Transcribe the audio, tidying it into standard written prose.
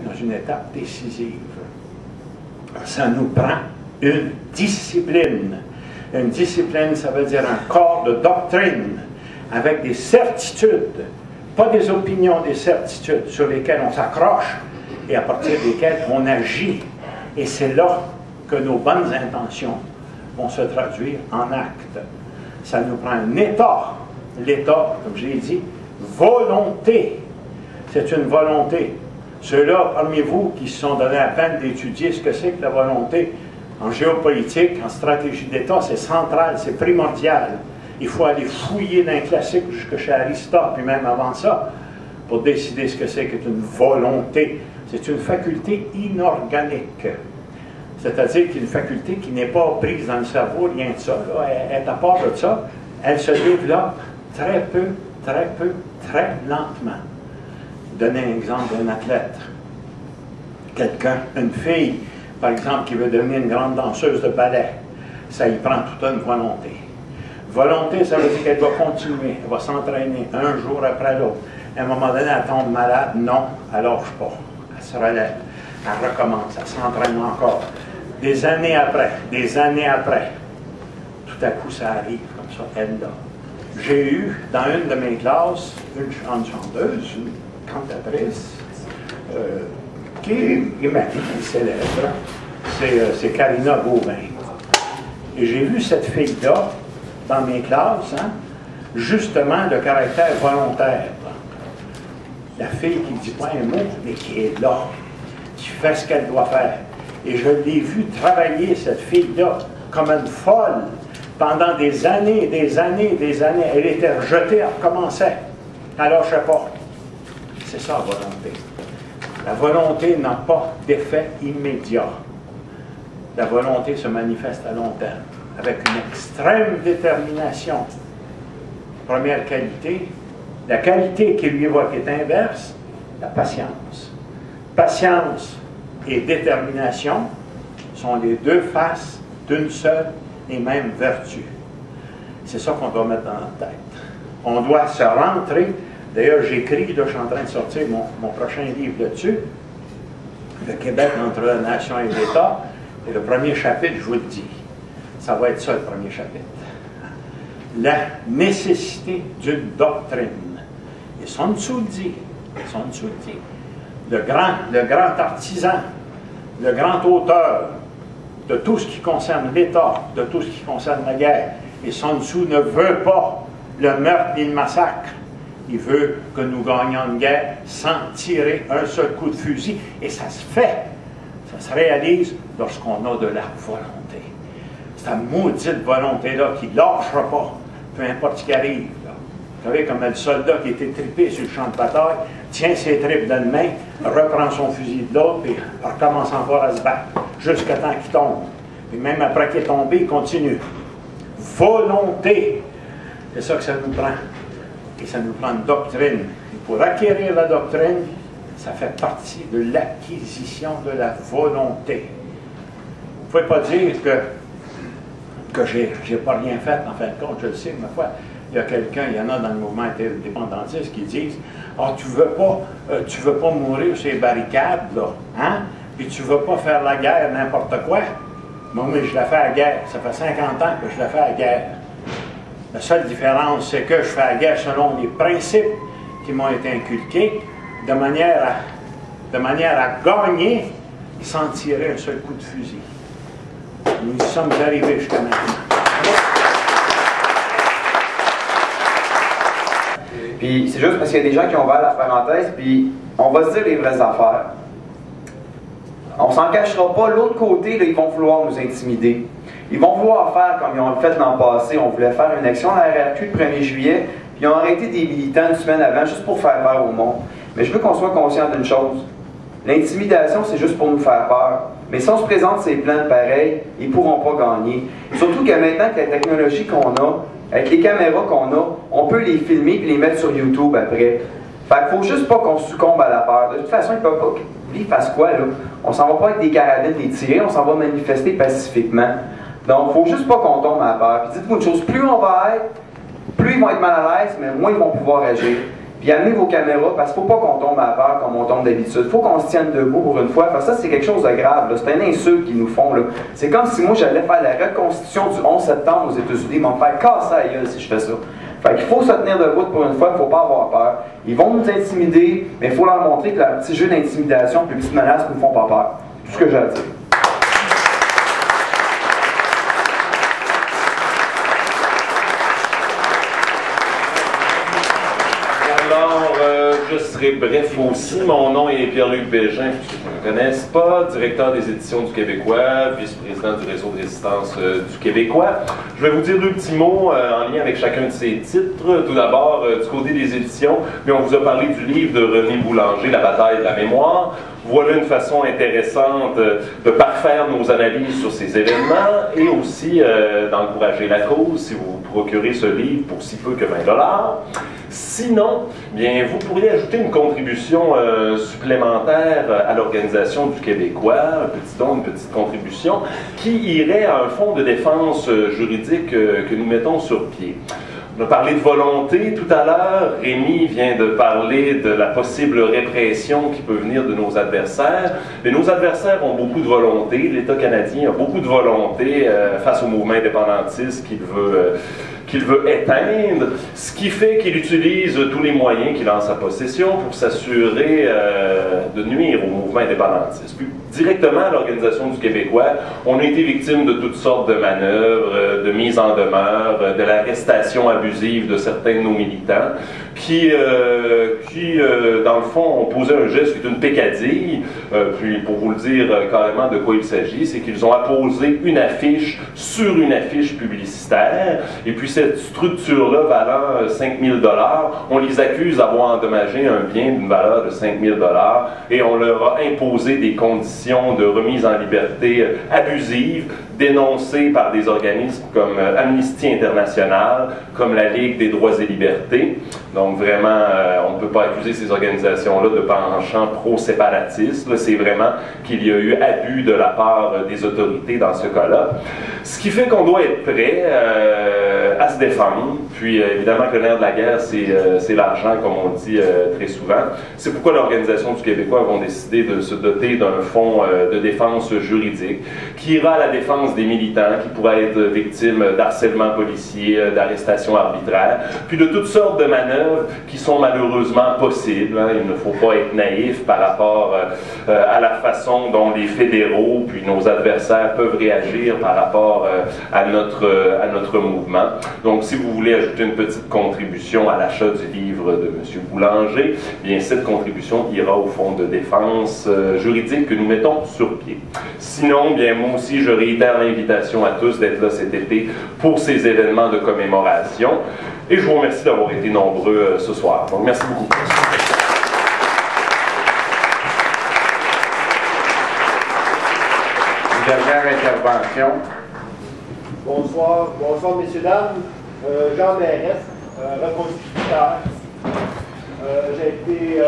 dans une étape décisive. Ça nous prend une discipline. Une discipline, ça veut dire un corps de doctrine avec des certitudes, pas des opinions, des certitudes sur lesquelles on s'accroche et à partir desquelles on agit. Et c'est là que nos bonnes intentions vont se traduire en actes. Ça nous prend un état. L'état, comme je l'ai dit, volonté. C'est une volonté. Ceux-là parmi vous qui se sont donné la peine d'étudier ce que c'est que la volonté en géopolitique, en stratégie d'État, c'est central, c'est primordial. Il faut aller fouiller dans les classiques jusque chez Aristote, puis même avant ça, pour décider ce que c'est qu'une volonté. C'est une faculté inorganique. C'est-à-dire qu'une faculté qui n'est pas prise dans le cerveau, rien de ça. Là, elle est à part de ça. Elle se développe très peu, très lentement. Donner un exemple d'un athlète. Quelqu'un, une fille, par exemple, qui veut devenir une grande danseuse de ballet, ça y prend toute une volonté. Volonté, ça veut dire qu'elle va continuer, elle va s'entraîner un jour après l'autre. À un moment donné, elle tombe malade, non, elle lâche pas. Elle se relève, elle recommence, elle s'entraîne encore. Des années après, tout à coup, ça arrive comme ça, elle là. J'ai eu, dans une de mes classes, une chanteuse, une cantatrice, qui est ma fille célèbre, c'est Karina Gauvin. Et j'ai vu cette fille-là, dans mes classes, justement, le caractère volontaire. La fille qui ne dit pas un mot, mais qui est là, qui fait ce qu'elle doit faire. Et je l'ai vue travailler, cette fille-là, comme une folle, pendant des années, des années. Elle était rejetée, elle recommençait. Elle ne lâchait pas. C'est ça, la volonté. La volonté n'a pas d'effet immédiat. La volonté se manifeste à long terme, avec une extrême détermination. Première qualité, la qualité qui lui évoque est inverse, la patience. Patience et détermination sont les deux faces d'une seule et même vertu. C'est ça qu'on doit mettre dans notre tête. On doit se rentrer. D'ailleurs, j'écris, là, je suis en train de sortir mon prochain livre là-dessus, Le Québec entre la nation et l'État. Et le premier chapitre, je vous le dis, ça va être ça le premier chapitre. La nécessité d'une doctrine. Et Sun Tzu dit, le grand artisan, le grand auteur de tout ce qui concerne l'État, de tout ce qui concerne la guerre. Et Sun Tzu ne veut pas le meurtre ni le massacre. Il veut que nous gagnions une guerre sans tirer un seul coup de fusil. Et ça se fait. Ça se réalise lorsqu'on a de la volonté. Cette maudite volonté-là qui ne lâchera pas, peu importe ce qui arrive. Là. Vous savez, comme le soldat qui était trippé sur le champ de bataille, tient ses tripes d'une main, reprend son fusil de l'autre, et recommence encore à se battre, jusqu'à temps qu'il tombe. Et même après qu'il est tombé, il continue. Volonté! C'est ça que ça nous prend. Et ça nous prend une doctrine. Et pour acquérir la doctrine, ça fait partie de l'acquisition de la volonté. Vous ne pouvez pas dire que j'ai pas rien fait, en fin de compte, je le sais, ma foi. Il y a quelqu'un, il y en a dans le mouvement indépendantiste qui disent « Ah, tu veux pas mourir sur les barricades, là, hein? Puis tu veux pas faire la guerre, n'importe quoi. » Moi, je la fais à la guerre. Ça fait 50 ans que je la fais à la guerre. La seule différence, c'est que je fais la guerre selon les principes qui m'ont été inculqués, de manière à gagner sans tirer un seul coup de fusil. Nous y sommes arrivés jusqu'à maintenant. Puis c'est juste parce qu'il y a des gens qui ont ouvert la parenthèse, puis on va se dire les vraies affaires. On s'en cachera pas, l'autre côté, là, ils vont vouloir nous intimider. Ils vont vouloir faire comme ils ont fait l'an passé. On voulait faire une action à la RRQ le 1er juillet, puis ils ont arrêté des militants une semaine avant juste pour faire peur au monde. Mais je veux qu'on soit conscient d'une chose. L'intimidation, c'est juste pour nous faire peur. Mais si on se présente ces plans pareils, ils ne pourront pas gagner. Surtout que maintenant, avec la technologie qu'on a, avec les caméras qu'on a, on peut les filmer et les mettre sur YouTube après. Fait qu'il faut juste pas qu'on succombe à la peur. De toute façon, ils peuvent pas. Ils fassent quoi, là? On s'en va pas avec des carabines, des tirés, on s'en va manifester pacifiquement. Donc, il faut juste pas qu'on tombe à la peur. Puis dites-vous une chose, plus on va être, plus ils vont être mal à l'aise, mais moins ils vont pouvoir agir. puis amenez vos caméras, parce qu'il ne faut pas qu'on tombe à terre comme on tombe d'habitude. Il faut qu'on se tienne debout pour une fois, parce que ça, c'est quelque chose de grave. C'est une insulte qu'ils nous font. C'est comme si moi, j'allais faire la reconstitution du 11 septembre aux États-Unis. Ils vont me faire casser la gueule si je fais ça. Fait qu'il faut se tenir debout pour une fois, il ne faut pas avoir peur. Ils vont nous intimider, mais il faut leur montrer que leur petit jeu d'intimidation et les petites menaces ne nous font pas peur. Tout ce que j'ai à dire. Je serai bref aussi. Mon nom est Pierre-Luc Bégin, pour ceux qui ne me connaissent pas, directeur des éditions du Québécois, vice-président du réseau de résistance du Québécois. Je vais vous dire deux petits mots en lien avec chacun de ces titres. Tout d'abord, du côté des éditions, mais on vous a parlé du livre de René Boulanger, La bataille de la mémoire. Voilà une façon intéressante de parfaire nos analyses sur ces événements et aussi d'encourager la cause si vous procurez ce livre pour si peu que 20 $. Sinon, bien, vous pourriez ajouter une contribution supplémentaire à l'Organisation du Québécois, un petit don, une petite contribution, qui irait à un fonds de défense juridique que nous mettons sur pied. On a parlé de volonté tout à l'heure. Rémi vient de parler de la possible répression qui peut venir de nos adversaires. Mais nos adversaires ont beaucoup de volonté. L'État canadien a beaucoup de volonté face au mouvement indépendantiste qu'il veut éteindre, ce qui fait qu'il utilise tous les moyens qu'il a en sa possession pour s'assurer de nuire au mouvement indépendantiste. Puis, directement à l'Organisation du Québécois, on a été victime de toutes sortes de manœuvres, de mise en demeure, de l'arrestation abusive de certains de nos militants, qui dans le fond, ont posé un geste qui est une peccadille. Puis, pour vous le dire carrément de quoi il s'agit, c'est qu'ils ont apposé une affiche sur une affiche publicitaire, et puis cette structure-là valant 5 000 $, on les accuse d'avoir endommagé un bien d'une valeur de 5 000 $, et on leur a imposé des conditions de remise en liberté abusives, dénoncées par des organismes comme Amnesty International, comme la Ligue des droits et libertés. Donc vraiment, on ne peut pas accuser ces organisations-là de penchant pro-séparatiste. C'est vraiment qu'il y a eu abus de la part des autorités dans ce cas-là. Ce qui fait qu'on doit être prêt à se défendre. Puis évidemment que le nerf de la guerre, c'est l'argent, comme on dit très souvent. C'est pourquoi l'Organisation du Québécois vont décider de se doter d'un fonds de défense juridique qui ira à la défense des militants qui pourraient être victimes d'harcèlement policier, d'arrestations arbitraires, puis de toutes sortes de manœuvres qui sont malheureusement possibles. Il ne faut pas être naïf par rapport à la façon dont les fédéraux puis nos adversaires peuvent réagir par rapport à notre mouvement. Donc, si vous voulez ajouter une petite contribution à l'achat du livre de M. Boulanger, bien, cette contribution ira au fonds de défense juridique que nous mettons sur pied. Sinon, bien, moi aussi, je réitère l'invitation à tous d'être là cet été pour ces événements de commémoration. Et je vous remercie d'avoir été nombreux ce soir. Donc, merci beaucoup. Une dernière intervention. Bonsoir, messieurs, dames. Jean Mérès, reconstituteur. J'ai été